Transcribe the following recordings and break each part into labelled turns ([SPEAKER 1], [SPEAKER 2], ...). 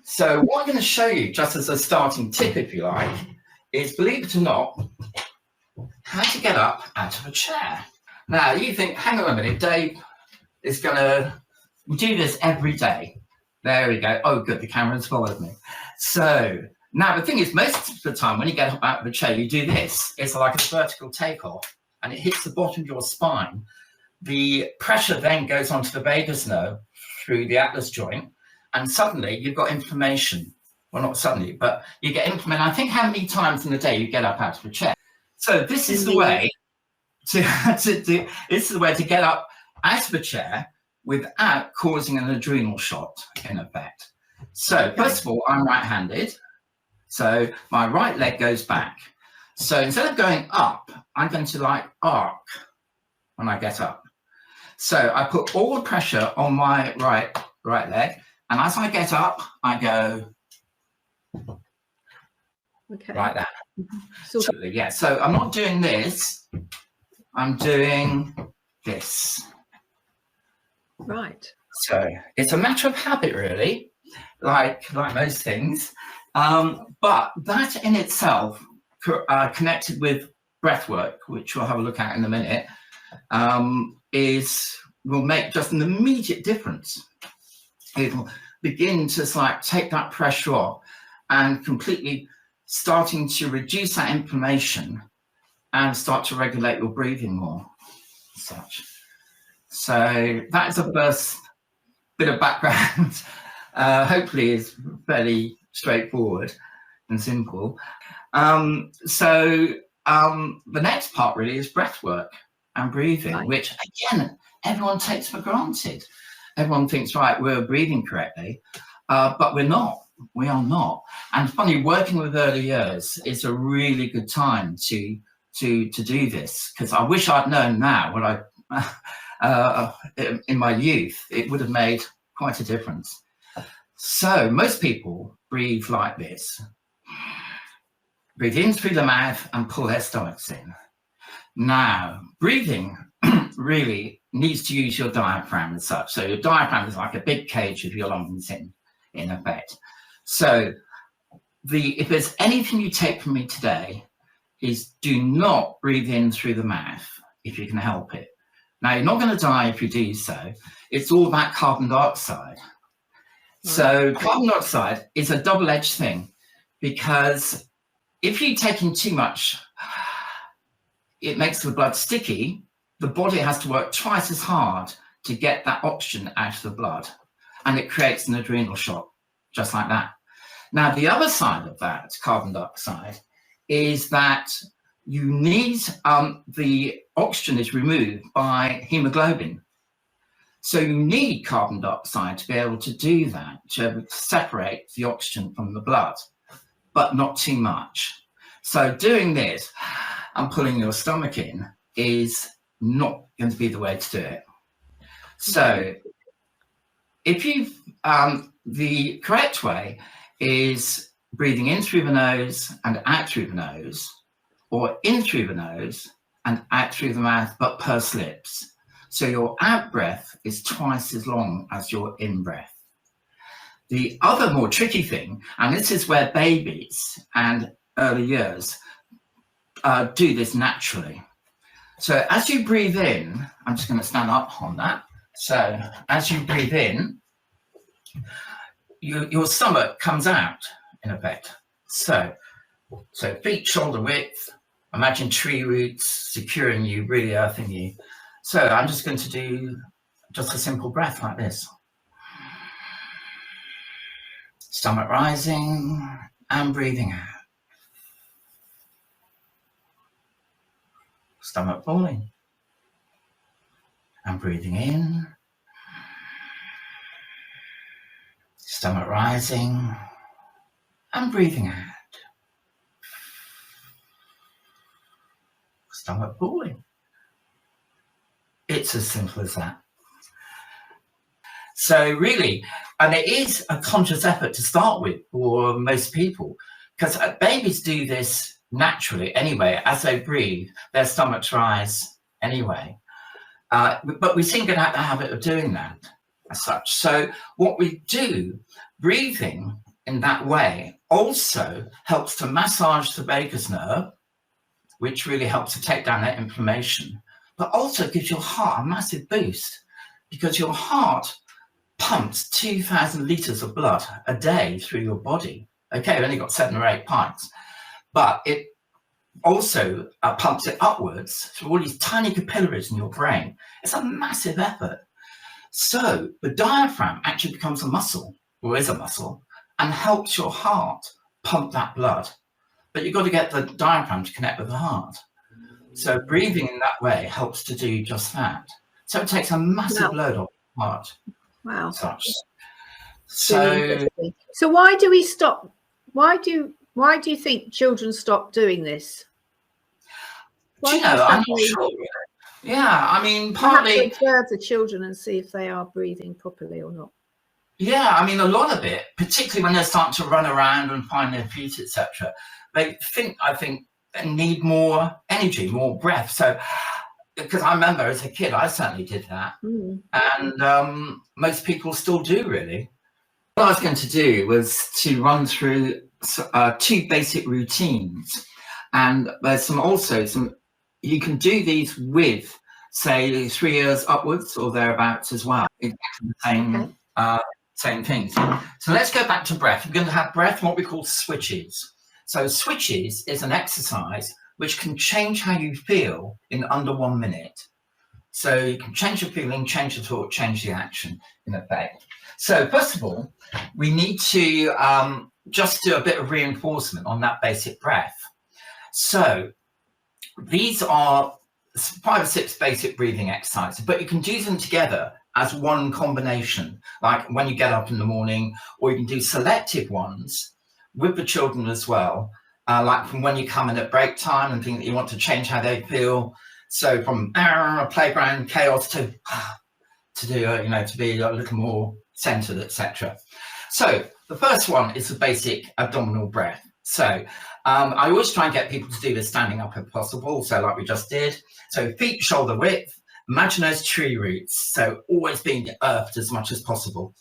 [SPEAKER 1] So what I'm going to show you, just as a starting tip, if you like, is, believe it or not, how to get up out of a chair. Now, you think, hang on a minute, Dave is going to do this every day. There we go. Oh, good, the camera's followed me. So now the thing is, most of the time when you get up out of a chair, you do this. It's like a vertical takeoff, and it hits the bottom of your spine. The pressure then goes onto the vagus nerve through the atlas joint, and suddenly you've got inflammation. Well, not suddenly, but you get inflammation. I think how many times in a day you get up out of a chair. So this is the way to do. This is the way to get up out of a chair without causing an adrenal shot, in effect. So first of all, I'm right-handed, so my right leg goes back. So instead of going up, I'm going to like arc when I get up. So I put all the pressure on my right leg, and as I get up, I go like that. Yeah, so I'm not doing this, I'm doing this.
[SPEAKER 2] Right.
[SPEAKER 1] So it's a matter of habit, really, like most things. But that in itself, connected with breath work, which we'll have a look at in a minute, will make just an immediate difference. It'll begin to like take that pressure off and completely starting to reduce that inflammation and start to regulate your breathing more, such. So that is the first bit of background. Hopefully is fairly straightforward and simple. The next part really is breath work and breathing, right, which again, everyone takes for granted. Everyone thinks, right, we're breathing correctly, but we're not. We are not. And funny, working with early years is a really good time to do this, because I wish I'd known now what in my youth, it would have made quite a difference. So most people breathe like this. Breathe in through the mouth and pull their stomachs in. Now, breathing really needs to use your diaphragm and such. So your diaphragm is like a big cage with your lungs in effect. So if there's anything you take from me today, is do not breathe in through the mouth if you can help it. Now, you're not going to die if you do so. It's all about carbon dioxide. So carbon dioxide is a double-edged thing, because if you take in too much, it makes the blood sticky. The body has to work twice as hard to get that oxygen out of the blood, and it creates an adrenal shot, just like that. Now, the other side of that carbon dioxide is that you need, the oxygen is removed by haemoglobin. So you need carbon dioxide to be able to do that, to separate the oxygen from the blood, but not too much. So doing this and pulling your stomach in is not going to be the way to do it. So if the correct way is breathing in through the nose and out through the nose, or in through the nose and out through the mouth, but pursed lips. So your out breath is twice as long as your in breath. The other more tricky thing, and this is where babies and early years do this naturally. So as you breathe in, I'm just going to stand up on that. So as you breathe in, your stomach comes out, in effect. So feet shoulder width, imagine tree roots securing you, really earthing you. So I'm just going to do just a simple breath like this. Stomach rising and breathing out. Stomach falling and breathing in. Stomach rising and breathing out. Stomach falling. It's as simple as that. So really, and it is a conscious effort to start with for most people, because babies do this naturally anyway. As they breathe, their stomachs rise anyway. But we seem to have the habit of doing that. as such. So what we do, breathing in that way also helps to massage the vagus nerve, which really helps to take down that inflammation, but also gives your heart a massive boost, because your heart pumps 2,000 litres of blood a day through your body. Okay, we've only got 7 or 8 pints, but it also pumps it upwards through all these tiny capillaries in your brain. It's a massive effort. So the diaphragm actually becomes a muscle, or is a muscle, and helps your heart pump that blood. But you've got to get the diaphragm to connect with the heart. So breathing in that way helps to do just that. So it takes a massive load off the heart.
[SPEAKER 2] Wow.
[SPEAKER 1] Such.
[SPEAKER 2] So why do we stop? Why do you think children stop doing this?
[SPEAKER 1] I'm not sure. Yeah, I mean, partly
[SPEAKER 2] observe the children and see if they are breathing properly or not.
[SPEAKER 1] Yeah, I mean, a lot of it, particularly when they're starting to run around and find their feet, etc. They think, I think, they need more energy, more breath. So, because I remember as a kid, I certainly did that, and most people still do, really. What I was going to do was to run through 2 basic routines, and there's some. You can do these with, say, 3 years upwards or thereabouts as well. Exactly the same things. So let's go back to breath. We're going to have breath, what we call switches. So switches is an exercise which can change how you feel in under 1 minute. So you can change your feeling, change the thought, change the action in effect. So first of all, we need to just do a bit of reinforcement on that basic breath. So these are 5 or 6 basic breathing exercises, but you can do them together as one combination, like when you get up in the morning, or you can do selective ones with the children as well, like from when you come in at break time and think that you want to change how they feel. So from a playground chaos to do, to be a little more centered, etc. So the first one is the basic abdominal breath. So I always try and get people to do this standing up if possible, so like we just did. So feet shoulder width, imagine those tree roots, so always being earthed as much as possible.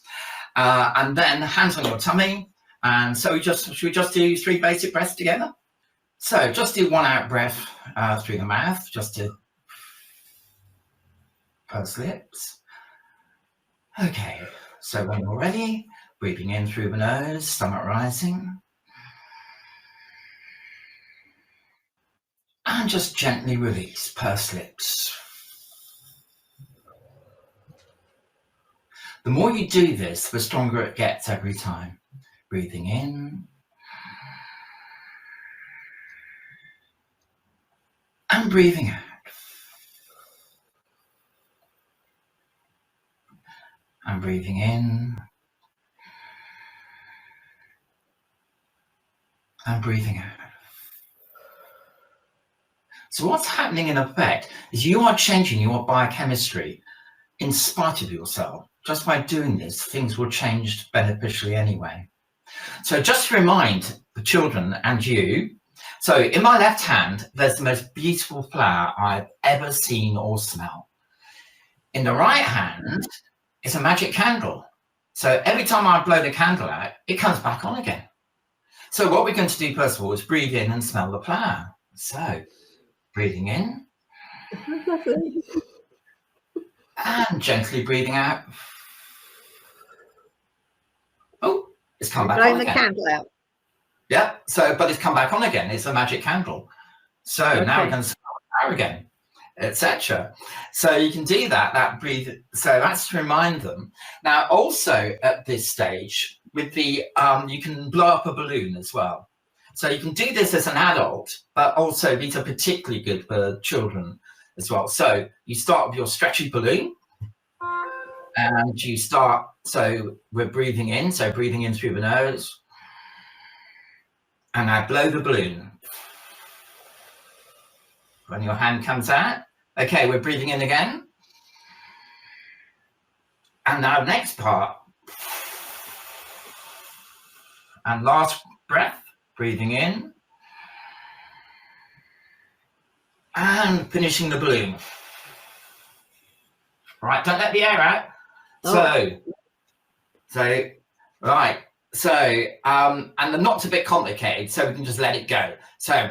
[SPEAKER 1] And then hands on your tummy. And so should we just do 3 basic breaths together? So just do 1 out breath through the mouth, just to purse lips. Okay, so when you're ready, breathing in through the nose, stomach rising. And just gently release, purse lips. The more you do this, the stronger it gets every time. Breathing in. And breathing out. And breathing in. And breathing out. So what's happening in effect is you are changing your biochemistry in spite of yourself. Just by doing this, things will change beneficially anyway. So just to remind the children and you, so in my left hand, there's the most beautiful flower I've ever seen or smelled. In the right hand, it's a magic candle. So every time I blow the candle out, it comes back on again. So what we're going to do first of all is breathe in and smell the flower. So breathing in. And gently breathing out. Oh, it's come back on again.
[SPEAKER 2] Blowing the candle out.
[SPEAKER 1] Yeah, so, but it's come back on again. It's a magic candle. So now we're going to smell the flower again, etc. So you can do that breathe. So that's to remind them. Now, also at this stage, with the, you can blow up a balloon as well. So you can do this as an adult, but also these are particularly good for children as well. So you start with your stretchy balloon, and you start, so we're breathing in, so breathing in through the nose, and now blow the balloon. When your hand comes out, okay, we're breathing in again. And now next part, and last breath, breathing in, and finishing the balloon. Right, don't let the air out. So right. So, and the knot's a bit complicated, so we can just let it go. So,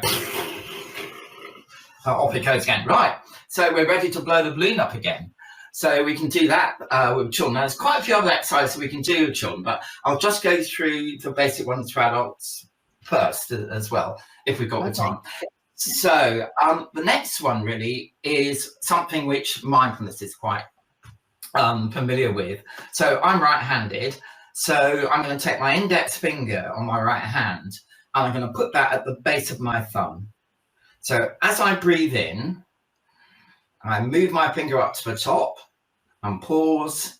[SPEAKER 1] off it goes again. Right. So we're ready to blow the balloon up again. So we can do that with children. Now, there's quite a few other exercises we can do with children, but I'll just go through the basic ones for adults first as well, if we've got the time. So the next one really is something which mindfulness is quite familiar with. So I'm right-handed. So I'm going to take my index finger on my right hand, and I'm going to put that at the base of my thumb. So as I breathe in, I move my finger up to the top and pause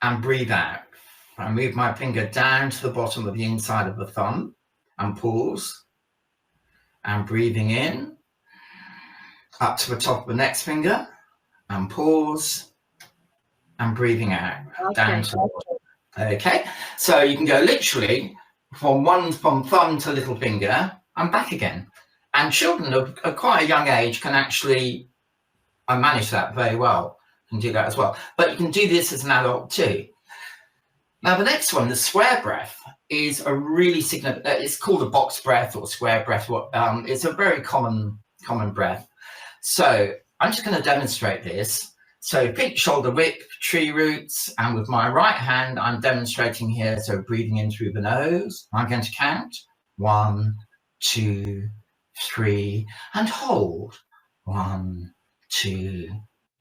[SPEAKER 1] and breathe out. I move my finger down to the bottom of the inside of the thumb and pause and breathing in, up to the top of the next finger and pause and breathing out, down to the bottom. Okay, so you can go literally from thumb to little finger and back again. And children of quite a young age can actually manage that very well, can do that as well. But you can do this as an adult too. Now the next one, the square breath, is a really significant, it's called a box breath or square breath. It's a very common breath. So I'm just going to demonstrate this. So feet shoulder width, tree roots, and with my right hand, I'm demonstrating here. So breathing in through the nose, I'm going to count 1, 2, 3, and hold 1, 2,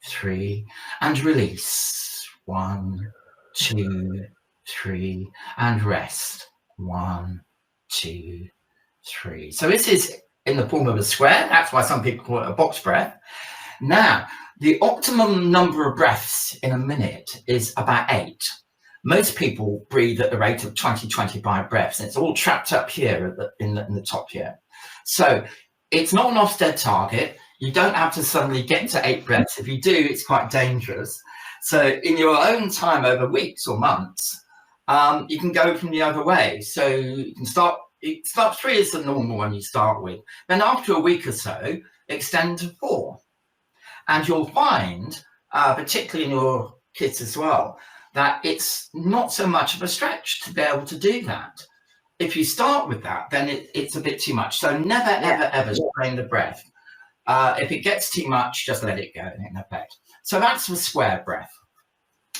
[SPEAKER 1] 3, and release 1, 2, 3, and rest 1, 2, 3. So this is in the form of a square. That's why some people call it a box breath. Now, the optimum number of breaths in a minute is about 8. Most people breathe at the rate of 20-25 breaths, and it's all trapped up here in the top here. So it's not an Ofsted target. You don't have to suddenly get to 8 breaths. If you do, it's quite dangerous. So in your own time over weeks or months, you can go from the other way. So you can start 3 is the normal one you start with. Then after a week or so, extend to 4. And you'll find, particularly in your kids as well, that it's not so much of a stretch to be able to do that. If you start with that, then it's a bit too much. So never, ever strain the breath. If it gets too much, just let it go in effect. So that's the square breath.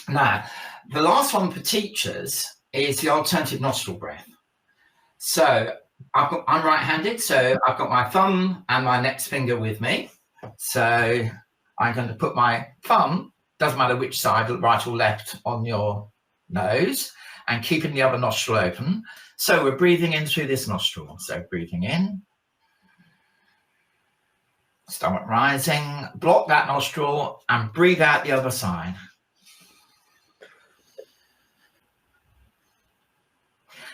[SPEAKER 1] Now, the last one for teachers is the alternative nostril breath. So I'm right-handed, so I've got my thumb and my next finger with me. So I'm going to put my thumb, doesn't matter which side, right or left, on your nose, and keeping the other nostril open. So we're breathing in through this nostril. So breathing in, stomach rising, block that nostril and breathe out the other side.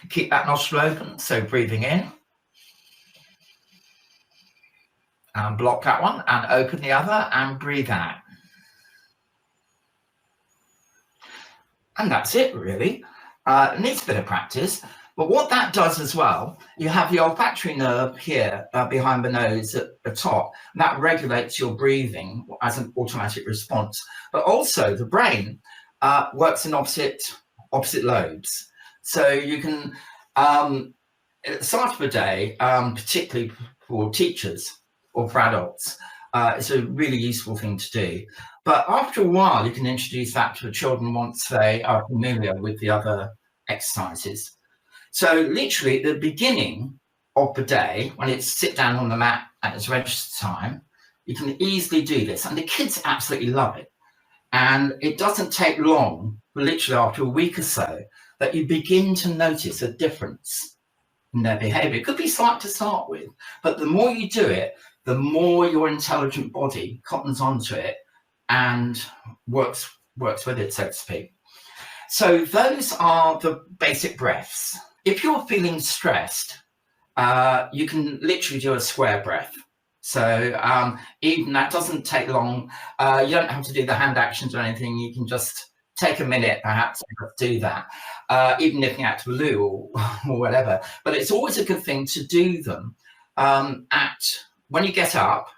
[SPEAKER 1] Keep that nostril open, so breathing in. And block that one and open the other and breathe out. And that's it, really. It needs a bit of practice. But what that does as well, you have the olfactory nerve here behind the nose at the top. That regulates your breathing as an automatic response. But also the brain works in opposite lobes. So you can, at the start of the day, particularly for teachers or for adults, it's a really useful thing to do. But after a while, you can introduce that to the children once they are familiar with the other exercises. So literally at the beginning of the day, when it's sit down on the mat and it's register time, you can easily do this. And the kids absolutely love it. And it doesn't take long, literally after a week or so, that you begin to notice a difference in their behavior. It could be slight to start with, but the more you do it, the more your intelligent body cottons onto it and works with it, so to speak. So those are the basic breaths. If you're feeling stressed, you can literally do a square breath. So even that doesn't take long. You don't have to do the hand actions or anything. You can just take a minute, perhaps, and do that, even nipping out to the loo or whatever. But it's always a good thing to do them when you get up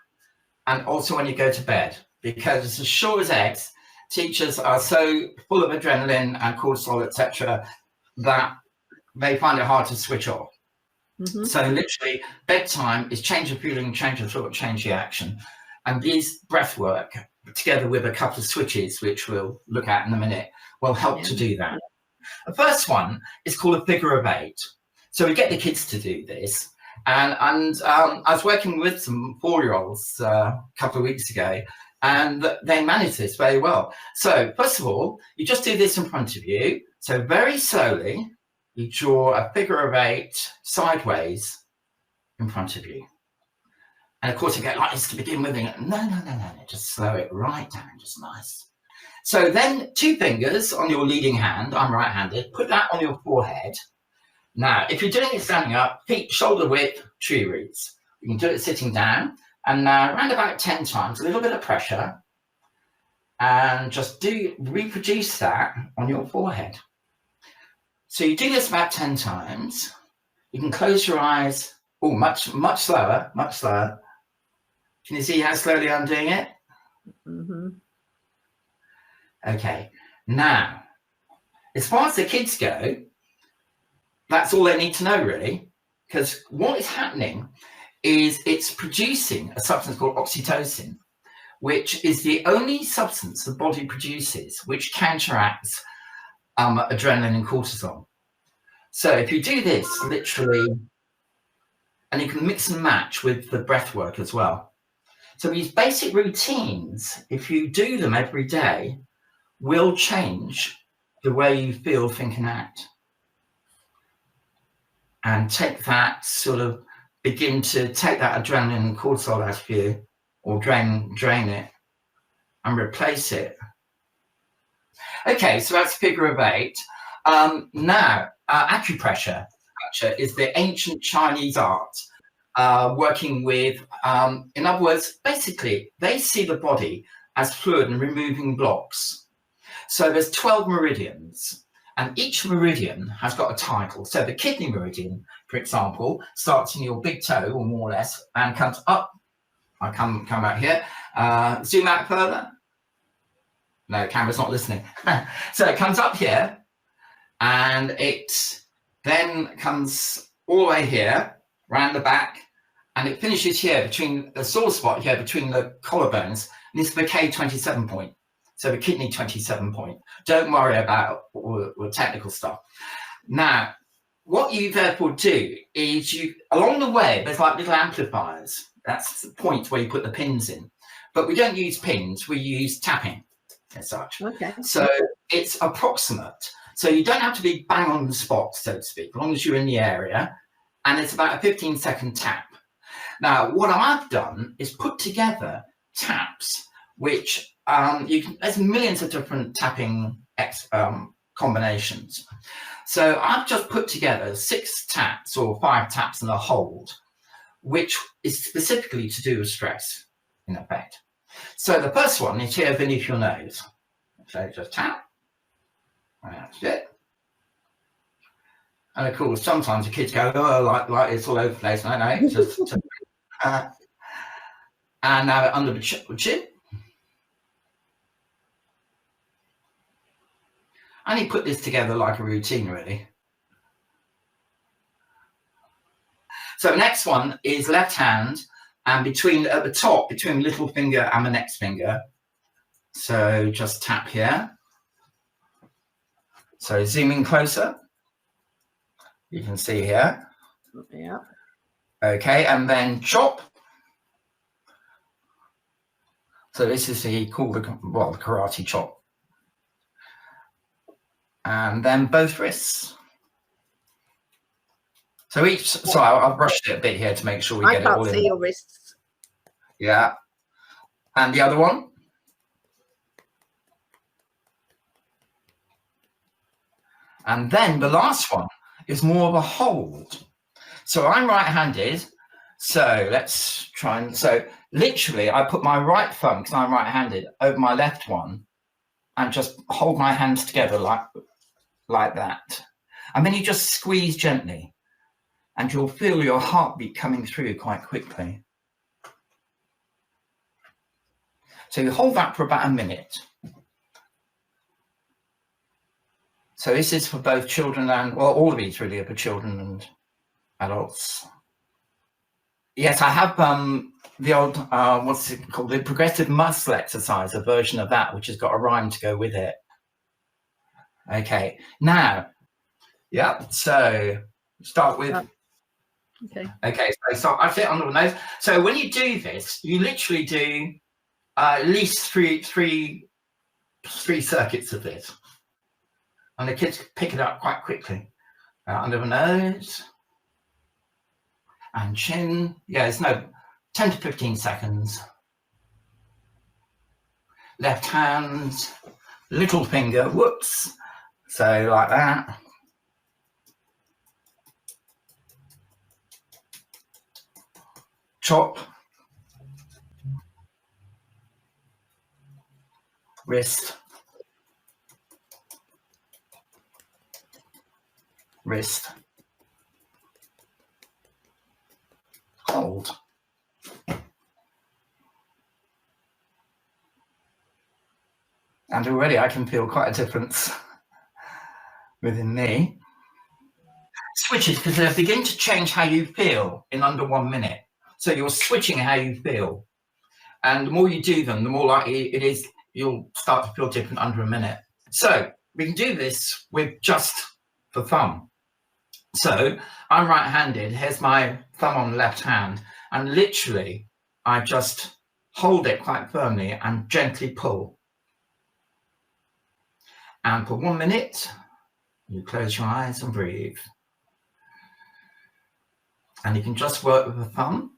[SPEAKER 1] and also when you go to bed, because it's as sure as eggs, teachers are so full of adrenaline and cortisol, etc., that they find it hard to switch off. So literally, bedtime is change of feeling, change of thought, change the action. And these breath work, together with a couple of switches, which we'll look at in a minute, will help to do that. The first one is called a figure of 8. So we get the kids to do this. And I was working with some 4-year-olds a couple of weeks ago, and they managed this very well. So first of all, you just do this in front of you. So very slowly, you draw a figure of 8 sideways in front of you. And of course, you get like this to begin with. And no, just slow it right down, just nice. So then 2 fingers on your leading hand, I'm right-handed, put that on your forehead. Now, if you're doing it standing up, feet shoulder width, tree roots. You can do it sitting down. And now around about 10 times, a little bit of pressure. And just reproduce that on your forehead. So you do this about 10 times. You can close your eyes. Oh, much slower, much slower. Can you see how slowly I'm doing it? Okay. Now, as far as the kids go, that's all they need to know, really. Because what is happening is it's producing a substance called oxytocin, which is the only substance the body produces which counteracts adrenaline and cortisol. So if you do this literally, and you can mix and match with the breath work as well. So these basic routines, if you do them every day, will change the way you feel, think and act. And take that sort of, begin to take that adrenaline and cortisol out of you, or drain it and replace it. Okay, so that's figure of 8. Now, acupressure is the ancient Chinese art, working with, in other words, basically, they see the body as fluid and removing blocks. So there's 12 meridians, and each meridian has got a title. So the kidney meridian, for example, starts in your big toe, or more or less, and comes up. I come out here. Zoom out further. No, camera's not listening. So it comes up here, and it then comes all the way here, round the back, and it finishes here between the sore spot here between the collarbones. And this is the K27 point. So the kidney 27 point. Don't worry about all the technical stuff. Now, what you therefore do is you, along the way, there's like little amplifiers. That's the point where you put the pins in. But we don't use pins, we use tapping as such.
[SPEAKER 2] Okay.
[SPEAKER 1] So it's approximate. So you don't have to be bang on the spot, so to speak, as long as you're in the area. And it's about a 15-second tap. Now, what I've done is put together taps, which there's millions of different tapping combinations. So I've just put together 6 taps or 5 taps and a hold, which is specifically to do with stress, in effect. So the first one is here beneath your nose. So just tap. That's it. And of course, sometimes the kids go, oh, like it's all over the place. No, just and now under the chin. And you put this together like a routine, really. So the next one is left hand, and at the top, between little finger and the next finger. So just tap here. So zooming closer. You can see here.
[SPEAKER 2] Yeah.
[SPEAKER 1] Okay, and then chop. So this is called the karate chop. And then both wrists. So I've brushed it a bit here to make sure we get it all in. I can't see
[SPEAKER 2] your wrists.
[SPEAKER 1] Yeah. And the other one. And then the last one is more of a hold. So I'm right-handed. So let's try and, so literally I put my right thumb, because I'm right-handed, over my left one and just hold my hands together like that. And then you just squeeze gently and you'll feel your heartbeat coming through quite quickly. So you hold that for about a minute. So this is for both children and, well, all of these really are for children and adults. Yes, I have the old, what's it called? The progressive muscle exercise, a version of that, which has got a rhyme to go with it. Okay, now, yeah, so start with, okay, so I sit under the nose. So when you do this, you literally do at least three circuits of this. And the kids pick it up quite quickly. Under the nose and chin. Yeah, it's no 10 to 15 seconds. Left hand, little finger, whoops. So like that. Chop. Wrist. Wrist. Hold. And already I can feel quite a difference within me. Switches, because they begin to change how you feel in under 1 minute. So you're switching how you feel. And the more you do them, the more likely it is you'll start to feel different under a minute. So we can do this with just the thumb. So I'm right-handed, here's my thumb on the left hand, and literally I just hold it quite firmly and gently pull. And for 1 minute, you close your eyes and breathe. And you can just work with the thumb.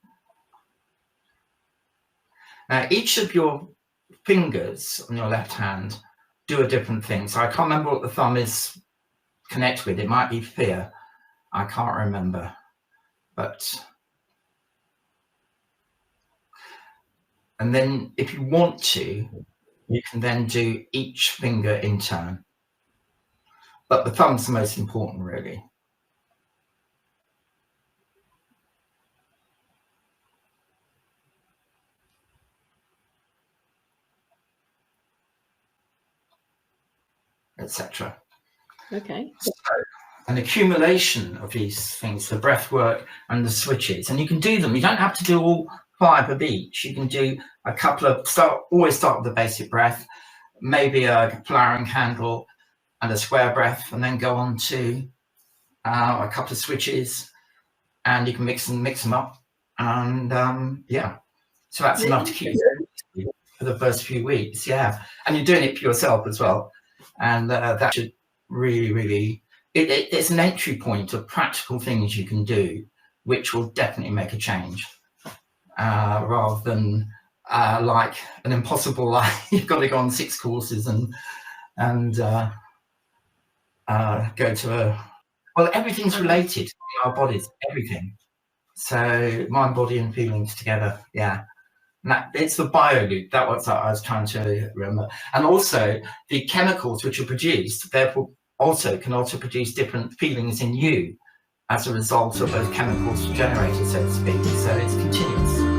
[SPEAKER 1] Now, each of your fingers on your left hand do a different thing. So I can't remember what the thumb is connected with. It might be fear. I can't remember. And then if you want to, you can then do each finger in turn. But the thumb's the most important, really. Etc.
[SPEAKER 2] Okay.
[SPEAKER 1] So, an accumulation of these things, the breath work and the switches, and you can do them. You don't have to do all 5 of each. You can do a couple of, always start with the basic breath, maybe a flowering candle and a square breath, and then go on to a couple of switches, and you can mix them up. And yeah, so that's enough to keep you for the first few weeks. Yeah, and you're doing it for yourself as well. And that should really, it's an entry point of practical things you can do, which will definitely make a change, rather than like an impossible life. You've got to go on 6 courses and go to a, well, everything's related in our bodies, everything. So mind, body and feelings together, yeah. That, it's the bioloop, that was I was trying to remember. And also the chemicals which are produced, therefore can also produce different feelings in you as a result of those chemicals generated, so to speak. So it's continuous.